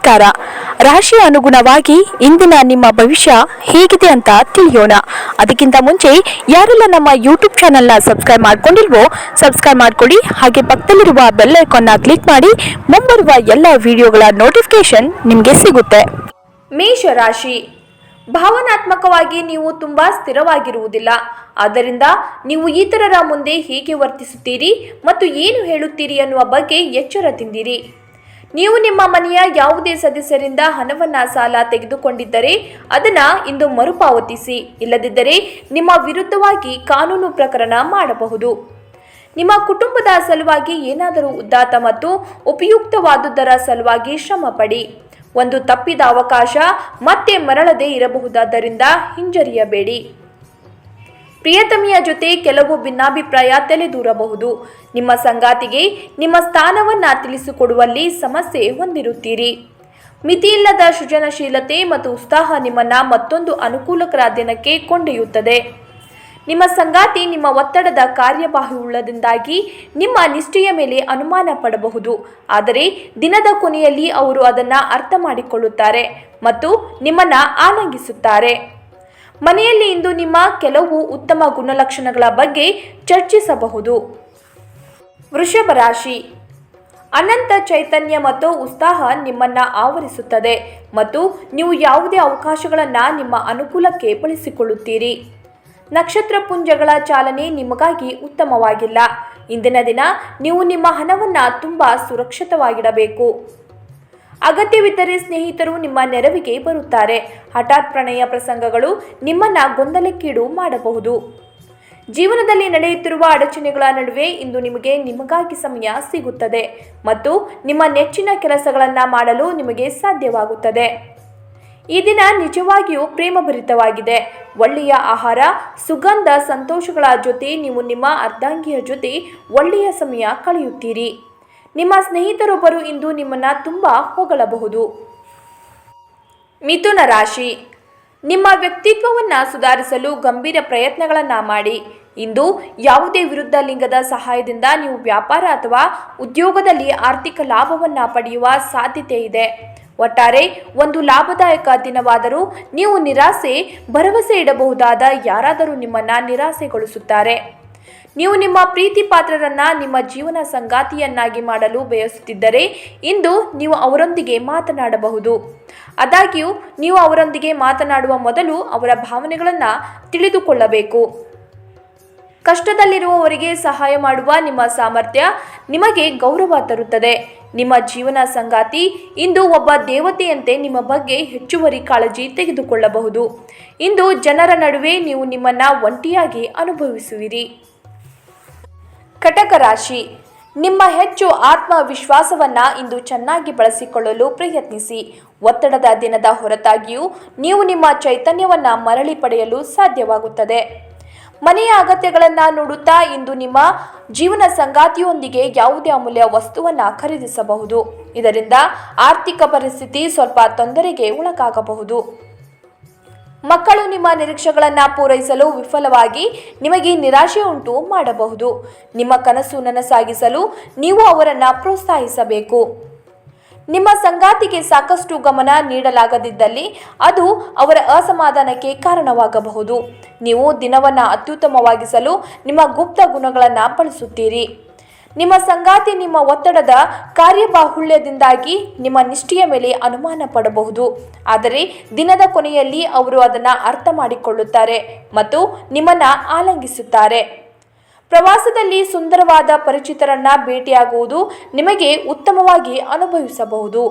ನಮಸ್ಕಾರ. ರಾಶಿಯ ಅನುಗುಣವಾಗಿ ಇಂದಿನ ನಿಮ್ಮ ಭವಿಷ್ಯ ಹೇಗಿದೆ ಅಂತ ತಿಳಿಯೋಣ. ಅದಕ್ಕಿಂತ ಮುಂಚೆ ಯಾರೆಲ್ಲ ನಮ್ಮ ಯೂಟ್ಯೂಬ್ ಚಾನೆಲ್ನ ಸಬ್ಸ್ಕ್ರೈಬ್ ಮಾಡ್ಕೊಂಡಿಲ್ವೋ ಸಬ್ಸ್ಕ್ರೈಬ್ ಮಾಡ್ಕೊಳ್ಳಿ. ಹಾಗೆ ಪಕ್ಕದಲ್ಲಿರುವ ಬೆಲ್ ಐಕಾನ್ನ ಕ್ಲಿಕ್ ಮಾಡಿ ಮುಂಬರುವ ಎಲ್ಲ ವಿಡಿಯೋಗಳ ನೋಟಿಫಿಕೇಶನ್ ನಿಮಗೆ ಸಿಗುತ್ತೆ. ಮೇಷರಾಶಿ, ಭಾವನಾತ್ಮಕವಾಗಿ ನೀವು ತುಂಬಾ ಸ್ಥಿರವಾಗಿರುವುದಿಲ್ಲ. ಆದ್ದರಿಂದ ನೀವು ಇತರರ ಮುಂದೆ ಹೇಗೆ ವರ್ತಿಸುತ್ತೀರಿ ಮತ್ತು ಏನು ಹೇಳುತ್ತೀರಿ ಅನ್ನುವ ಬಗ್ಗೆ ಎಚ್ಚರದಿಂದಿರಿ. ನೀವು ನಿಮ್ಮ ಮನೆಯ ಯಾವುದೇ ಸದಸ್ಯರಿಂದ ಹಣವನ್ನು ಸಾಲ ತೆಗೆದುಕೊಂಡಿದ್ದರೆ ಅದನ್ನು ಇಂದು ಮರುಪಾವತಿಸಿ. ಇಲ್ಲದಿದ್ದರೆ ನಿಮ್ಮ ವಿರುದ್ಧವಾಗಿ ಕಾನೂನು ಪ್ರಕರಣ ಮಾಡಬಹುದು. ನಿಮ್ಮ ಕುಟುಂಬದ ಸಲುವಾಗಿ ಏನಾದರೂ ಉದಾತ್ತ ಮತ್ತು ಉಪಯುಕ್ತವಾದುದರ ಸಲುವಾಗಿ ಶ್ರಮ ಪಡಿ. ಒಂದು ತಪ್ಪಿದ ಅವಕಾಶ ಮತ್ತೆ ಮರಳದೇ ಇರಬಹುದಾದ್ದರಿಂದ ಹಿಂಜರಿಯಬೇಡಿ. ಪ್ರಿಯತಮಿಯ ಜೊತೆ ಕೆಲವು ಭಿನ್ನಾಭಿಪ್ರಾಯ ತಲೆದೂರಬಹುದು. ನಿಮ್ಮ ಸಂಗಾತಿಗೆ ನಿಮ್ಮ ಸ್ಥಾನವನ್ನು ತಿಳಿಸಿಕೊಡುವಲ್ಲಿ ಸಮಸ್ಯೆ ಹೊಂದಿರುತ್ತೀರಿ. ಮಿತಿಯಿಲ್ಲದ ಸೃಜನಶೀಲತೆ ಮತ್ತು ಉತ್ಸಾಹ ನಿಮ್ಮನ್ನು ಮತ್ತೊಂದು ಅನುಕೂಲಕರ ದಿನಕ್ಕೆ ಕೊಂಡೊಯ್ಯುತ್ತದೆ. ನಿಮ್ಮ ಸಂಗಾತಿ ನಿಮ್ಮ ಒತ್ತಡದ ಕಾರ್ಯಬಾಹುಳ್ಯದಿಂದಾಗಿ ನಿಮ್ಮ ನಿಷ್ಠೆಯ ಮೇಲೆ ಅನುಮಾನ ಪಡಬಹುದು. ಆದರೆ ದಿನದ ಕೊನೆಯಲ್ಲಿ ಅವರು ಅದನ್ನು ಅರ್ಥ ಮಾಡಿಕೊಳ್ಳುತ್ತಾರೆ ಮತ್ತು ನಿಮ್ಮನ್ನು ಆಲಂಗಿಸುತ್ತಾರೆ. ಮನೆಯಲ್ಲಿ ಇಂದು ನಿಮ್ಮ ಕೆಲವು ಉತ್ತಮ ಗುಣಲಕ್ಷಣಗಳ ಬಗ್ಗೆ ಚರ್ಚಿಸಬಹುದು. ವೃಷಭ ರಾಶಿ, ಅನಂತ ಚೈತನ್ಯ ಮತ್ತು ಉತ್ಸಾಹ ನಿಮ್ಮನ್ನು ಆವರಿಸುತ್ತದೆ ಮತ್ತು ನೀವು ಯಾವುದೇ ಅವಕಾಶಗಳನ್ನು ನಿಮ್ಮ ಅನುಕೂಲಕ್ಕೆ ಬಳಸಿಕೊಳ್ಳುತ್ತೀರಿ. ನಕ್ಷತ್ರ ಪುಂಜಗಳ ಚಾಲನೆ ನಿಮಗಾಗಿ ಉತ್ತಮವಾಗಿಲ್ಲ. ಇಂದಿನ ದಿನ ನೀವು ನಿಮ್ಮ ಹಣವನ್ನು ತುಂಬ ಸುರಕ್ಷಿತವಾಗಿಡಬೇಕು. ಅಗತ್ಯವಿದ್ದರೆ ಸ್ನೇಹಿತರು ನಿಮ್ಮ ನೆರವಿಗೆ ಬರುತ್ತಾರೆ. ಹಠಾತ್ ಪ್ರಣಯ ಪ್ರಸಂಗಗಳು ನಿಮ್ಮನ್ನು ಗೊಂದಲಕ್ಕೀಡು ಮಾಡಬಹುದು. ಜೀವನದಲ್ಲಿ ನಡೆಯುತ್ತಿರುವ ಅಡಚಣೆಗಳ ನಡುವೆ ಇಂದು ನಿಮಗಾಗಿ ಸಮಯ ಸಿಗುತ್ತದೆ ಮತ್ತು ನಿಮ್ಮ ನೆಚ್ಚಿನ ಕೆಲಸಗಳನ್ನು ಮಾಡಲು ನಿಮಗೆ ಸಾಧ್ಯವಾಗುತ್ತದೆ. ಈ ದಿನ ನಿಜವಾಗಿಯೂ ಪ್ರೇಮಭರಿತವಾಗಿದೆ. ಒಳ್ಳೆಯ ಆಹಾರ, ಸುಗಂಧ, ಸಂತೋಷಗಳ ಜೊತೆ ನೀವು ನಿಮ್ಮ ಅರ್ಧಾಂಗಿಯ ಜೊತೆ ಒಳ್ಳೆಯ ಸಮಯ ಕಳೆಯುತ್ತೀರಿ. ನಿಮ್ಮ ಸ್ನೇಹಿತರೊಬ್ಬರು ಇಂದು ನಿಮ್ಮನ್ನು ತುಂಬ ಹೊಗಳಬಹುದು. ಮಿಥುನ ರಾಶಿ, ನಿಮ್ಮ ವ್ಯಕ್ತಿತ್ವವನ್ನು ಸುಧಾರಿಸಲು ಗಂಭೀರ ಪ್ರಯತ್ನಗಳನ್ನು ಮಾಡಿ. ಇಂದು ಯಾವುದೇ ವಿರುದ್ಧ ಲಿಂಗದ ಸಹಾಯದಿಂದ ನೀವು ವ್ಯಾಪಾರ ಅಥವಾ ಉದ್ಯೋಗದಲ್ಲಿ ಆರ್ಥಿಕ ಲಾಭವನ್ನು ಪಡೆಯುವ ಸಾಧ್ಯತೆ ಇದೆ. ಒಟ್ಟಾರೆ ಒಂದು ಲಾಭದಾಯಕ ದಿನವಾದರೂ ನೀವು ಭರವಸೆ ಇಡಬಹುದಾದ ಯಾರಾದರೂ ನಿಮ್ಮನ್ನು ನಿರಾಸೆಗೊಳಿಸುತ್ತಾರೆ. ನೀವು ನಿಮ್ಮ ಪ್ರೀತಿ ಪಾತ್ರರನ್ನು ನಿಮ್ಮ ಜೀವನ ಸಂಗಾತಿಯನ್ನಾಗಿ ಮಾಡಲು ಬಯಸುತ್ತಿದ್ದರೆ ಇಂದು ನೀವು ಅವರೊಂದಿಗೆ ಮಾತನಾಡಬಹುದು. ಆದಾಗ್ಯೂ ನೀವು ಅವರೊಂದಿಗೆ ಮಾತನಾಡುವ ಮೊದಲು ಅವರ ಭಾವನೆಗಳನ್ನು ತಿಳಿದುಕೊಳ್ಳಬೇಕು. ಕಷ್ಟದಲ್ಲಿರುವವರಿಗೆ ಸಹಾಯ ಮಾಡುವ ನಿಮ್ಮ ಸಾಮರ್ಥ್ಯ ನಿಮಗೆ ಗೌರವ ತರುತ್ತದೆ. ನಿಮ್ಮ ಜೀವನ ಸಂಗಾತಿ ಇಂದು ಒಬ್ಬ ದೇವತೆಯಂತೆ ನಿಮ್ಮ ಬಗ್ಗೆ ಹೆಚ್ಚುವರಿ ಕಾಳಜಿ ತೆಗೆದುಕೊಳ್ಳಬಹುದು. ಇಂದು ಜನರ ನಡುವೆ ನೀವು ನಿಮ್ಮನ್ನು ಒಂಟಿಯಾಗಿ ಅನುಭವಿಸುವಿರಿ. ಕಟಕ ರಾಶಿ, ನಿಮ್ಮ ಹೆಚ್ಚು ಆತ್ಮವಿಶ್ವಾಸವನ್ನು ಇಂದು ಚೆನ್ನಾಗಿ ಬಳಸಿಕೊಳ್ಳಲು ಪ್ರಯತ್ನಿಸಿ. ಒತ್ತಡದ ದಿನದ ಹೊರತಾಗಿಯೂ ನೀವು ನಿಮ್ಮ ಚೈತನ್ಯವನ್ನು ಮರಳಿ ಪಡೆಯಲು ಸಾಧ್ಯವಾಗುತ್ತದೆ. ಮನೆಯ ಅಗತ್ಯಗಳನ್ನು ನೋಡುತ್ತಾ ಇಂದು ನಿಮ್ಮ ಜೀವನ ಸಂಗಾತಿಯೊಂದಿಗೆ ಯಾವುದೇ ಅಮೂಲ್ಯ ವಸ್ತುವನ್ನು ಖರೀದಿಸಬಹುದು. ಇದರಿಂದ ಆರ್ಥಿಕ ಪರಿಸ್ಥಿತಿ ಸ್ವಲ್ಪ ತೊಂದರೆಗೆ ಒಳಗಾಗಬಹುದು. ಮಕ್ಕಳು ನಿಮ್ಮ ನಿರೀಕ್ಷೆಗಳನ್ನು ಪೂರೈಸಲು ವಿಫಲವಾಗಿ ನಿಮಗೆ ನಿರಾಶೆ ಉಂಟು ಮಾಡಬಹುದು. ನಿಮ್ಮ ಕನಸು ನನಸಾಗಿಸಲು ನೀವು ಅವರನ್ನು ಪ್ರೋತ್ಸಾಹಿಸಬೇಕು. ನಿಮ್ಮ ಸಂಗಾತಿಗೆ ಸಾಕಷ್ಟು ಗಮನ ನೀಡಲಾಗದಿದ್ದಲ್ಲಿ ಅದು ಅವರ ಅಸಮಾಧಾನಕ್ಕೆ ಕಾರಣವಾಗಬಹುದು. ನೀವು ದಿನವನ್ನು ಅತ್ಯುತ್ತಮವಾಗಿಸಲು ನಿಮ್ಮ ಗುಪ್ತ ಗುಣಗಳನ್ನು ಬಳಸುತ್ತೀರಿ. ನಿಮ್ಮ ಸಂಗಾತಿ ನಿಮ್ಮ ಒತ್ತಡದ ಕಾರ್ಯಬಾಹುಳ್ಯದಿಂದಾಗಿ ನಿಮ್ಮ ನಿಷ್ಠೆಯ ಮೇಲೆ ಅನುಮಾನ ಪಡಬಹುದು. ಆದರೆ ದಿನದ ಕೊನೆಯಲ್ಲಿ ಅವರು ಅದನ್ನು ಅರ್ಥ ಮಾಡಿಕೊಳ್ಳುತ್ತಾರೆ ಮತ್ತು ನಿಮ್ಮನ್ನು ಆಲಂಗಿಸುತ್ತಾರೆ. ಪ್ರವಾಸದಲ್ಲಿ ಸುಂದರವಾದ ಪರಿಚಿತರನ್ನ ಭೇಟಿಯಾಗುವುದು ನಿಮಗೆ ಉತ್ತಮವಾಗಿ ಅನುಭವಿಸಬಹುದು.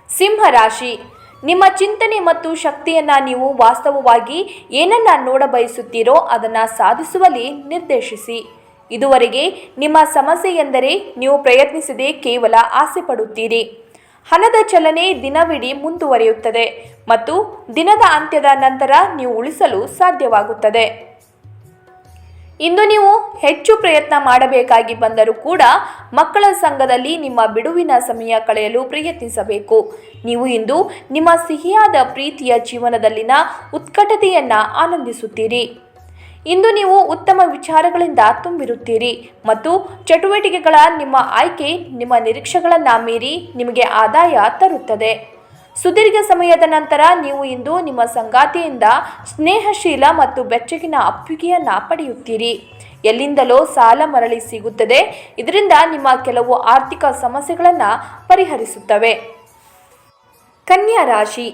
ಸಿಂಹ ರಾಶಿ, ನಿಮ್ಮ ಚಿಂತನೆ ಮತ್ತು ಶಕ್ತಿಯನ್ನು ನೀವು ವಾಸ್ತವವಾಗಿ ಏನನ್ನ ನೋಡಬಯಸುತ್ತೀರೋ ಅದನ್ನು ಸಾಧಿಸುವಲ್ಲಿ ನಿರ್ದೇಶಿಸಿ. ಇದುವರೆಗೆ ನಿಮ್ಮ ಸಮಸ್ಯೆ ಎಂದರೆ ನೀವು ಪ್ರಯತ್ನಿಸದೆ ಕೇವಲ ಆಸೆ ಪಡುತ್ತೀರಿ. ಹಣದ ಚಲನೆ ದಿನವಿಡೀ ಮುಂದುವರಿಯುತ್ತದೆ ಮತ್ತು ದಿನದ ಅಂತ್ಯದ ನಂತರ ನೀವು ಉಳಿಸಲು ಸಾಧ್ಯವಾಗುತ್ತದೆ. ಇಂದು ನೀವು ಹೆಚ್ಚು ಪ್ರಯತ್ನ ಮಾಡಬೇಕಾಗಿ ಬಂದರೂ ಕೂಡ ಮಕ್ಕಳ ಸಂಘದಲ್ಲಿ ನಿಮ್ಮ ಬಿಡುವಿನ ಸಮಯ ಕಳೆಯಲು ಪ್ರಯತ್ನಿಸಬೇಕು. ನೀವು ಇಂದು ನಿಮ್ಮ ಸಿಹಿಯಾದ ಪ್ರೀತಿಯ ಜೀವನದಲ್ಲಿನ ಉತ್ಕಟತೆಯನ್ನು ಆನಂದಿಸುತ್ತೀರಿ. ಇಂದು ನೀವು ಉತ್ತಮ ವಿಚಾರಗಳಿಂದ ತುಂಬಿರುತ್ತೀರಿ ಮತ್ತು ಚಟುವಟಿಕೆಗಳ ನಿಮ್ಮ ಆಯ್ಕೆ ನಿಮ್ಮ ನಿರೀಕ್ಷೆಗಳನ್ನು ಮೀರಿ ನಿಮಗೆ ಆದಾಯ ತರುತ್ತದೆ. ಸುದೀರ್ಘ ಸಮಯದ ನಂತರ ನೀವು ಇಂದು ನಿಮ್ಮ ಸಂಗಾತಿಯಿಂದ ಸ್ನೇಹಶೀಲ ಮತ್ತು ಬೆಚ್ಚಗಿನ ಅಪ್ಪುಗೆಯನ್ನು ಪಡೆಯುತ್ತೀರಿ. ಎಲ್ಲಿಂದಲೋ ಸಾಲ ಮರಳಿ ಸಿಗುತ್ತದೆ. ಇದರಿಂದ ನಿಮ್ಮ ಕೆಲವು ಆರ್ಥಿಕ ಸಮಸ್ಯೆಗಳನ್ನು ಪರಿಹರಿಸುತ್ತವೆ. ಕನ್ಯಾ ರಾಶಿ,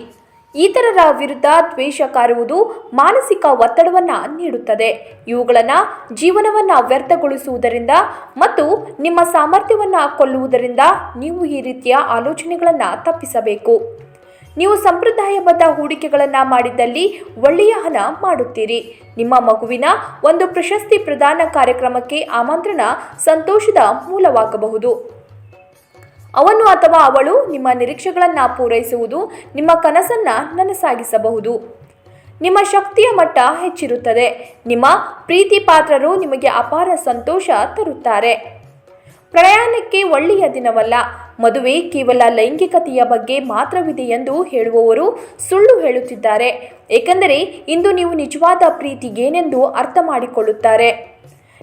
ಇತರರ ವಿರುದ್ಧ ದ್ವೇಷ ಕಾರುವುದು ಮಾನಸಿಕ ಒತ್ತಡವನ್ನು ನೀಡುತ್ತದೆ. ಇವುಗಳನ್ನು ಜೀವನವನ್ನು ವ್ಯರ್ಥಗೊಳಿಸುವುದರಿಂದ ಮತ್ತು ನಿಮ್ಮ ಸಾಮರ್ಥ್ಯವನ್ನು ಕೊಲ್ಲುವುದರಿಂದ ನೀವು ಈ ರೀತಿಯ ಆಲೋಚನೆಗಳನ್ನು ತಪ್ಪಿಸಬೇಕು. ನೀವು ಸಂಪ್ರದಾಯಬದ್ಧ ಹೂಡಿಕೆಗಳನ್ನು ಮಾಡಿದ್ದಲ್ಲಿ ಒಳ್ಳೆಯ ಹಣ ಮಾಡುತ್ತೀರಿ. ನಿಮ್ಮ ಮಗುವಿನ ಒಂದು ಪ್ರಶಸ್ತಿ ಪ್ರದಾನ ಕಾರ್ಯಕ್ರಮಕ್ಕೆ ಆಮಂತ್ರಣ ಸಂತೋಷದ ಮೂಲವಾಗಬಹುದು. ಅವನು ಅಥವಾ ಅವಳು ನಿಮ್ಮ ನಿರೀಕ್ಷೆಗಳನ್ನು ಪೂರೈಸುವುದು ನಿಮ್ಮ ಕನಸನ್ನು ನನಸಾಗಿಸಬಹುದು. ನಿಮ್ಮ ಶಕ್ತಿಯ ಮಟ್ಟ ಹೆಚ್ಚಿರುತ್ತದೆ. ನಿಮ್ಮ ಪ್ರೀತಿ ಪಾತ್ರರು ನಿಮಗೆ ಅಪಾರ ಸಂತೋಷ ತರುತ್ತಾರೆ. ಪ್ರಯಾಣಕ್ಕೆ ಒಳ್ಳೆಯ ದಿನವಲ್ಲ. ಮದುವೆ ಕೇವಲ ಲೈಂಗಿಕತೆಯ ಬಗ್ಗೆ ಮಾತ್ರವಿದೆ ಎಂದು ಹೇಳುವವರು ಸುಳ್ಳು ಹೇಳುತ್ತಿದ್ದಾರೆ. ಏಕೆಂದರೆ ಇಂದು ನೀವು ನಿಜವಾದ ಪ್ರೀತಿ ಏನೆಂದು ಅರ್ಥ ಮಾಡಿಕೊಳ್ಳುತ್ತಾರೆ.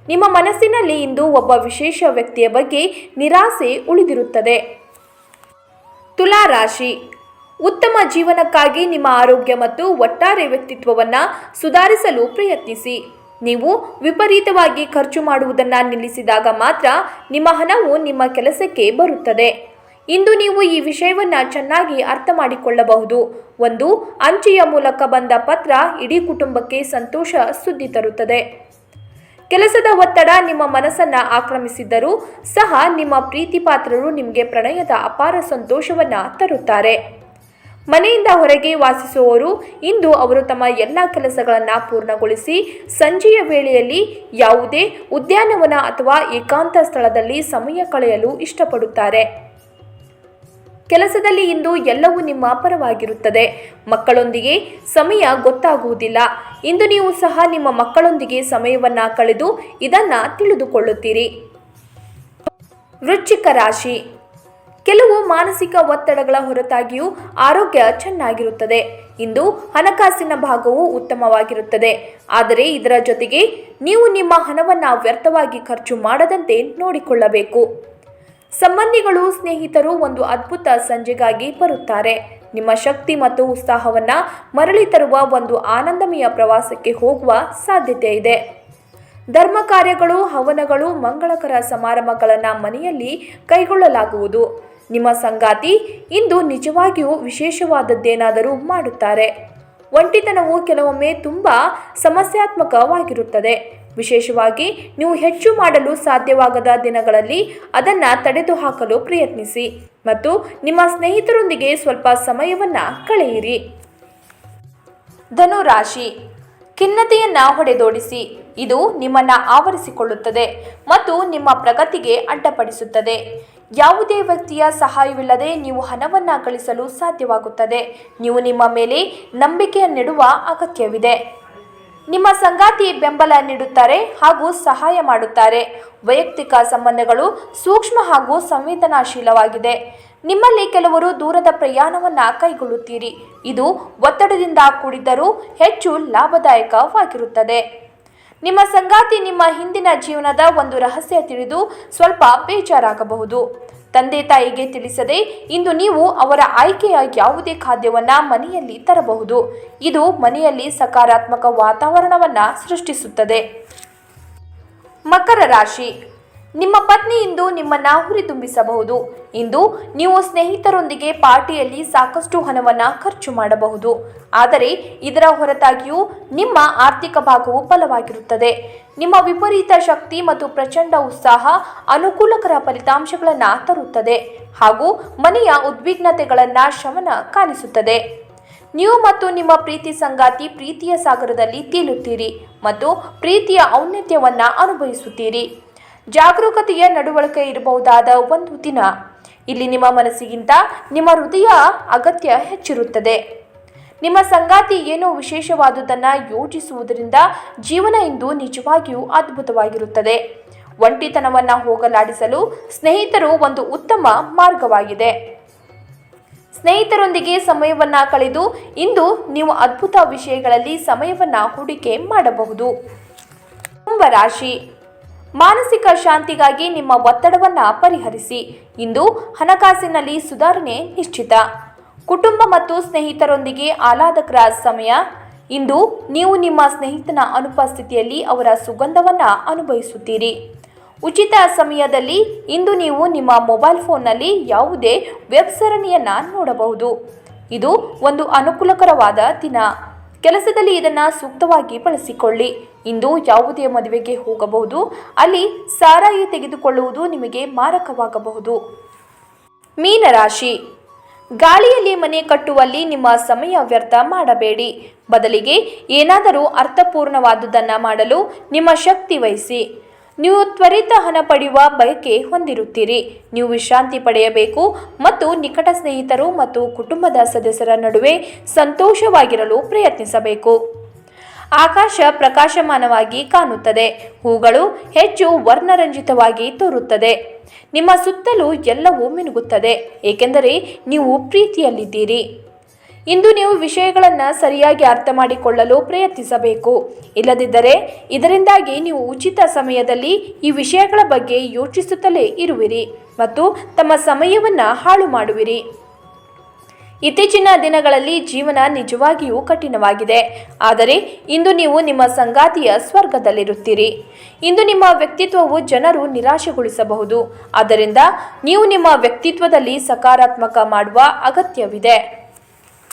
ನಿಮ್ಮ ಮನಸ್ಸಿನಲ್ಲಿ ಇಂದು ಒಬ್ಬ ವಿಶೇಷ ವ್ಯಕ್ತಿಯ ಬಗ್ಗೆ ನಿರಾಸೆ ಉಳಿದಿರುತ್ತದೆ. ತುಲಾ ರಾಶಿ, ಉತ್ತಮ ಜೀವನಕ್ಕಾಗಿ ನಿಮ್ಮ ಆರೋಗ್ಯ ಮತ್ತು ಒಟ್ಟಾರೆ ವ್ಯಕ್ತಿತ್ವವನ್ನು ಸುಧಾರಿಸಲು ಪ್ರಯತ್ನಿಸಿ. ನೀವು ವಿಪರೀತವಾಗಿ ಖರ್ಚು ಮಾಡುವುದನ್ನು ನಿಲ್ಲಿಸಿದಾಗ ಮಾತ್ರ ನಿಮ್ಮ ಹಣವು ನಿಮ್ಮ ಕೆಲಸಕ್ಕೆ ಬರುತ್ತದೆ. ಇಂದು ನೀವು ಈ ವಿಷಯವನ್ನು ಚೆನ್ನಾಗಿ ಅರ್ಥ ಮಾಡಿಕೊಳ್ಳಬಹುದು. ಒಂದು ಅಂಚೆಯ ಮೂಲಕ ಬಂದ ಪತ್ರ ಇಡೀ ಕುಟುಂಬಕ್ಕೆ ಸಂತೋಷ ಸುದ್ದಿ ತರುತ್ತದೆ. ಕೆಲಸದ ಒತ್ತಡ ನಿಮ್ಮ ಮನಸ್ಸನ್ನು ಆಕ್ರಮಿಸಿದ್ದರೂ ಸಹ ನಿಮ್ಮ ಪ್ರೀತಿ ಪಾತ್ರರು ನಿಮಗೆ ಪ್ರಣಯದ ಅಪಾರ ಸಂತೋಷವನ್ನು ತರುತ್ತಾರೆ. ಮನೆಯಿಂದ ಹೊರಗೆ ವಾಸಿಸುವವರು ಇಂದು ಅವರು ತಮ್ಮ ಎಲ್ಲ ಕೆಲಸಗಳನ್ನು ಪೂರ್ಣಗೊಳಿಸಿ ಸಂಜೆಯ ವೇಳೆಯಲ್ಲಿ ಯಾವುದೇ ಉದ್ಯಾನವನ ಅಥವಾ ಏಕಾಂತ ಸ್ಥಳದಲ್ಲಿ ಸಮಯ ಕಳೆಯಲು ಇಷ್ಟಪಡುತ್ತಾರೆ. ಕೆಲಸದಲ್ಲಿ ಇಂದು ಎಲ್ಲವೂ ನಿಮ್ಮ ಪರವಾಗಿರುತ್ತದೆ. ಮಕ್ಕಳೊಂದಿಗೆ ಸಮಯ ಗೊತ್ತಾಗುವುದಿಲ್ಲ. ಇಂದು ನೀವು ಸಹ ನಿಮ್ಮ ಮಕ್ಕಳೊಂದಿಗೆ ಸಮಯವನ್ನು ಕಳೆದು ಇದನ್ನು ತಿಳಿದುಕೊಳ್ಳುತ್ತೀರಿ. ವೃಶ್ಚಿಕ ರಾಶಿ, ಕೆಲವು ಮಾನಸಿಕ ಒತ್ತಡಗಳ ಹೊರತಾಗಿಯೂ ಆರೋಗ್ಯ ಚೆನ್ನಾಗಿರುತ್ತದೆ. ಇಂದು ಹಣಕಾಸಿನ ಭಾಗವು ಉತ್ತಮವಾಗಿರುತ್ತದೆ. ಆದರೆ ಇದರ ಜೊತೆಗೆ ನೀವು ನಿಮ್ಮ ಹಣವನ್ನು ವ್ಯರ್ಥವಾಗಿ ಖರ್ಚು ಮಾಡದಂತೆ ನೋಡಿಕೊಳ್ಳಬೇಕು. ಸಂಬಂಧಿಗಳು ಸ್ನೇಹಿತರು ಒಂದು ಅದ್ಭುತ ಸಂಜೆಗಾಗಿ ಬರುತ್ತಾರೆ. ನಿಮ್ಮ ಶಕ್ತಿ ಮತ್ತು ಉತ್ಸಾಹವನ್ನು ಮರಳಿ ತರುವ ಒಂದು ಆನಂದಮಯ ಪ್ರವಾಸಕ್ಕೆ ಹೋಗುವ ಸಾಧ್ಯತೆ ಇದೆ. ಧರ್ಮ ಕಾರ್ಯಗಳು, ಹವನಗಳು, ಮಂಗಳಕರ ಸಮಾರಂಭಗಳನ್ನು ಮನೆಯಲ್ಲಿ ಕೈಗೊಳ್ಳಲಾಗುವುದು. ನಿಮ್ಮ ಸಂಗಾತಿ ಇಂದು ನಿಜವಾಗಿಯೂ ವಿಶೇಷವಾದದ್ದೇನಾದರೂ ಮಾಡುತ್ತಾರೆ. ಒಂಟಿತನವು ಕೆಲವೊಮ್ಮೆ ತುಂಬ ಸಮಸ್ಯಾತ್ಮಕವಾಗಿರುತ್ತದೆ. ವಿಶೇಷವಾಗಿ ನೀವು ಹೆಚ್ಚು ಮಾಡಲು ಸಾಧ್ಯವಾಗದ ದಿನಗಳಲ್ಲಿ ಅದನ್ನು ತಡೆದುಹಾಕಲು ಪ್ರಯತ್ನಿಸಿ ಮತ್ತು ನಿಮ್ಮ ಸ್ನೇಹಿತರೊಂದಿಗೆ ಸ್ವಲ್ಪ ಸಮಯವನ್ನು ಕಳೆಯಿರಿ. ಧನು ರಾಶಿ, ಖಿನ್ನತೆಯನ್ನು ಹೊಡೆದೋಡಿಸಿ. ಇದು ನಿಮ್ಮನ್ನು ಆವರಿಸಿಕೊಳ್ಳುತ್ತದೆ ಮತ್ತು ನಿಮ್ಮ ಪ್ರಗತಿಗೆ ಅಡ್ಡಪಡಿಸುತ್ತದೆ. ಯಾವುದೇ ವ್ಯಕ್ತಿಯ ಸಹಾಯವಿಲ್ಲದೆ ನೀವು ಹಣವನ್ನು ಗಳಿಸಲು ಸಾಧ್ಯವಾಗುತ್ತದೆ. ನೀವು ನಿಮ್ಮ ಮೇಲೆ ನಂಬಿಕೆಯನ್ನಿಡುವ ಅಗತ್ಯವಿದೆ. ನಿಮ್ಮ ಸಂಗಾತಿ ಬೆಂಬಲ ನೀಡುತ್ತಾರೆ ಹಾಗೂ ಸಹಾಯ ಮಾಡುತ್ತಾರೆ. ವೈಯಕ್ತಿಕ ಸಂಬಂಧಗಳು ಸೂಕ್ಷ್ಮ ಹಾಗೂ ಸಂವೇದನಾಶೀಲವಾಗಿದೆ. ನಿಮ್ಮಲ್ಲಿ ಕೆಲವರು ದೂರದ ಪ್ರಯಾಣವನ್ನು ಕೈಗೊಳ್ಳುತ್ತೀರಿ. ಇದು ಒತ್ತಡದಿಂದ ಕೂಡಿದ್ದರೂ ಹೆಚ್ಚು ಲಾಭದಾಯಕವಾಗಿರುತ್ತದೆ. ನಿಮ್ಮ ಸಂಗಾತಿ ನಿಮ್ಮ ಹಿಂದಿನ ಜೀವನದ ಒಂದು ರಹಸ್ಯ ತಿಳಿದು ಸ್ವಲ್ಪ ಬೇಜಾರಾಗಬಹುದು. ತಂದೆ ತಾಯಿಗೆ ತಿಳಿಸದೆ ಇಂದು ನೀವು ಅವರ ಆಯ್ಕೆಯ ಯಾವುದೇ ಖಾದ್ಯವನ್ನು ಮನೆಯಲ್ಲಿ ತರಬಹುದು. ಇದು ಮನೆಯಲ್ಲಿ ಸಕಾರಾತ್ಮಕ ವಾತಾವರಣವನ್ನು ಸೃಷ್ಟಿಸುತ್ತದೆ. ಮಕರ ರಾಶಿ, ನಿಮ್ಮ ಪತ್ನಿ ಇಂದು ನಿಮ್ಮನ್ನು ಹುರಿದುಂಬಿಸಬಹುದು. ಇಂದು ನೀವು ಸ್ನೇಹಿತರೊಂದಿಗೆ ಪಾರ್ಟಿಯಲ್ಲಿ ಸಾಕಷ್ಟು ಹಣವನ್ನು ಖರ್ಚು ಮಾಡಬಹುದು. ಆದರೆ ಇದರ ಹೊರತಾಗಿಯೂ ನಿಮ್ಮ ಆರ್ಥಿಕ ಭಾಗವು ಬಲವಾಗಿರುತ್ತದೆ. ನಿಮ್ಮ ವಿಪರೀತ ಶಕ್ತಿ ಮತ್ತು ಪ್ರಚಂಡ ಉತ್ಸಾಹ ಅನುಕೂಲಕರ ಫಲಿತಾಂಶಗಳನ್ನು ತರುತ್ತದೆ ಹಾಗೂ ಮನೆಯ ಉದ್ವಿಗ್ನತೆಗಳನ್ನು ಶಮನ ಕಾಣಿಸುತ್ತದೆ. ನೀವು ಮತ್ತು ನಿಮ್ಮ ಪ್ರೀತಿ ಸಂಗಾತಿ ಪ್ರೀತಿಯ ಸಾಗರದಲ್ಲಿ ತೇಲುತ್ತೀರಿ ಮತ್ತು ಪ್ರೀತಿಯ ಔನ್ನತ್ಯವನ್ನು ಅನುಭವಿಸುತ್ತೀರಿ. ಜಾಗರೂಕತೆಯ ನಡವಳಿಕೆ ಇರಬಹುದಾದ ಒಂದು ದಿನ. ಇಲ್ಲಿ ನಿಮ್ಮ ಮನಸ್ಸಿಗಿಂತ ನಿಮ್ಮ ಹೃದಯ ಅಗತ್ಯ ಹೆಚ್ಚಿರುತ್ತದೆ. ನಿಮ್ಮ ಸಂಗಾತಿ ಏನೋ ವಿಶೇಷವಾದುದನ್ನು ಯೋಚಿಸುವುದರಿಂದ ಜೀವನ ಇಂದು ನಿಜವಾಗಿಯೂ ಅದ್ಭುತವಾಗಿರುತ್ತದೆ. ಒಂಟಿತನವನ್ನು ಹೋಗಲಾಡಿಸಲು ಸ್ನೇಹಿತರು ಒಂದು ಉತ್ತಮ ಮಾರ್ಗವಾಗಿದೆ. ಸ್ನೇಹಿತರೊಂದಿಗೆ ಸಮಯವನ್ನು ಕಳೆದು ಇಂದು ನೀವು ಅದ್ಭುತ ವಿಷಯಗಳಲ್ಲಿ ಸಮಯವನ್ನು ಹೂಡಿಕೆ ಮಾಡಬಹುದು. ಕುಂಭ ರಾಶಿ, ಮಾನಸಿಕ ಶಾಂತಿಗಾಗಿ ನಿಮ್ಮ ಒತ್ತಡವನ್ನು ಪರಿಹರಿಸಿ. ಇಂದು ಹಣಕಾಸಿನಲ್ಲಿ ಸುಧಾರಣೆ ನಿಶ್ಚಿತ. ಕುಟುಂಬ ಮತ್ತು ಸ್ನೇಹಿತರೊಂದಿಗೆ ಆಹ್ಲಾದಕರ ಸಮಯ. ಇಂದು ನೀವು ನಿಮ್ಮ ಸ್ನೇಹಿತನ ಅನುಪಸ್ಥಿತಿಯಲ್ಲಿ ಅವರ ಸುಗಂಧವನ್ನು ಅನುಭವಿಸುತ್ತೀರಿ. ಉಚಿತ ಸಮಯದಲ್ಲಿ ಇಂದು ನೀವು ನಿಮ್ಮ ಮೊಬೈಲ್ ಫೋನ್ನಲ್ಲಿ ಯಾವುದೇ ವೆಬ್ ಸರಣಿಯನ್ನು ನೋಡಬಹುದು. ಇದು ಒಂದು ಅನುಕೂಲಕರವಾದ ದಿನ. ಕೆಲಸದಲ್ಲಿ ಇದನ್ನು ಸೂಕ್ತವಾಗಿ ಬಳಸಿಕೊಳ್ಳಿ. ಇಂದು ಯಾವುದೇ ಮದುವೆಗೆ ಹೋಗಬಹುದು. ಅಲ್ಲಿ ಸಾರಾಯಿ ತೆಗೆದುಕೊಳ್ಳುವುದು ನಿಮಗೆ ಮಾರಕವಾಗಬಹುದು. ಮೀನರಾಶಿ, ಗಾಳಿಯಲ್ಲಿ ಮನೆ ಕಟ್ಟುವಲ್ಲಿ ನಿಮ್ಮ ಸಮಯ ವ್ಯರ್ಥ ಮಾಡಬೇಡಿ. ಬದಲಿಗೆ ಏನಾದರೂ ಅರ್ಥಪೂರ್ಣವಾದುದನ್ನು ಮಾಡಲು ನಿಮ್ಮ ಶಕ್ತಿ ವಹಿಸಿ. ನೀವು ತ್ವರಿತ ಹಣ ಪಡೆಯುವ ಬಯಕೆ ಹೊಂದಿರುತ್ತೀರಿ. ನೀವು ವಿಶ್ರಾಂತಿ ಪಡೆಯಬೇಕು ಮತ್ತು ನಿಕಟ ಸ್ನೇಹಿತರು ಮತ್ತು ಕುಟುಂಬದ ಸದಸ್ಯರ ನಡುವೆ ಸಂತೋಷವಾಗಿರಲು ಪ್ರಯತ್ನಿಸಬೇಕು. ಆಕಾಶ ಪ್ರಕಾಶಮಾನವಾಗಿ ಕಾಣುತ್ತದೆ. ಹೂಗಳು ಹೆಚ್ಚು ವರ್ಣರಂಜಿತವಾಗಿ ತೋರುತ್ತದೆ. ನಿಮ್ಮ ಸುತ್ತಲೂ ಎಲ್ಲವೂ ಮಿನುಗುತ್ತದೆ, ಏಕೆಂದರೆ ನೀವು ಪ್ರೀತಿಯಲ್ಲಿದ್ದೀರಿ. ಇಂದು ನೀವು ವಿಷಯಗಳನ್ನು ಸರಿಯಾಗಿ ಅರ್ಥ ಮಾಡಿಕೊಳ್ಳಲು ಪ್ರಯತ್ನಿಸಬೇಕು. ಇಲ್ಲದಿದ್ದರೆ ಇದರಿಂದಾಗಿ ನೀವು ಉಚಿತ ಸಮಯದಲ್ಲಿ ಈ ವಿಷಯಗಳ ಬಗ್ಗೆ ಯೋಚಿಸುತ್ತಲೇ ಇರುವಿರಿ ಮತ್ತು ತಮ್ಮ ಸಮಯವನ್ನು ಹಾಳು ಮಾಡುವಿರಿ. ಇತ್ತೀಚಿನ ದಿನಗಳಲ್ಲಿ ಜೀವನ ನಿಜವಾಗಿಯೂ ಕಠಿಣವಾಗಿದೆ, ಆದರೆ ಇಂದು ನೀವು ನಿಮ್ಮ ಸಂಗಾತಿಯ ಸ್ವರ್ಗದಲ್ಲಿರುತ್ತೀರಿ. ಇಂದು ನಿಮ್ಮ ವ್ಯಕ್ತಿತ್ವವು ಜನರು ನಿರಾಶೆಗೊಳಿಸಬಹುದು. ಆದ್ದರಿಂದ ನೀವು ನಿಮ್ಮ ವ್ಯಕ್ತಿತ್ವದಲ್ಲಿ ಸಕಾರಾತ್ಮಕ ಮಾಡುವ ಅಗತ್ಯವಿದೆ.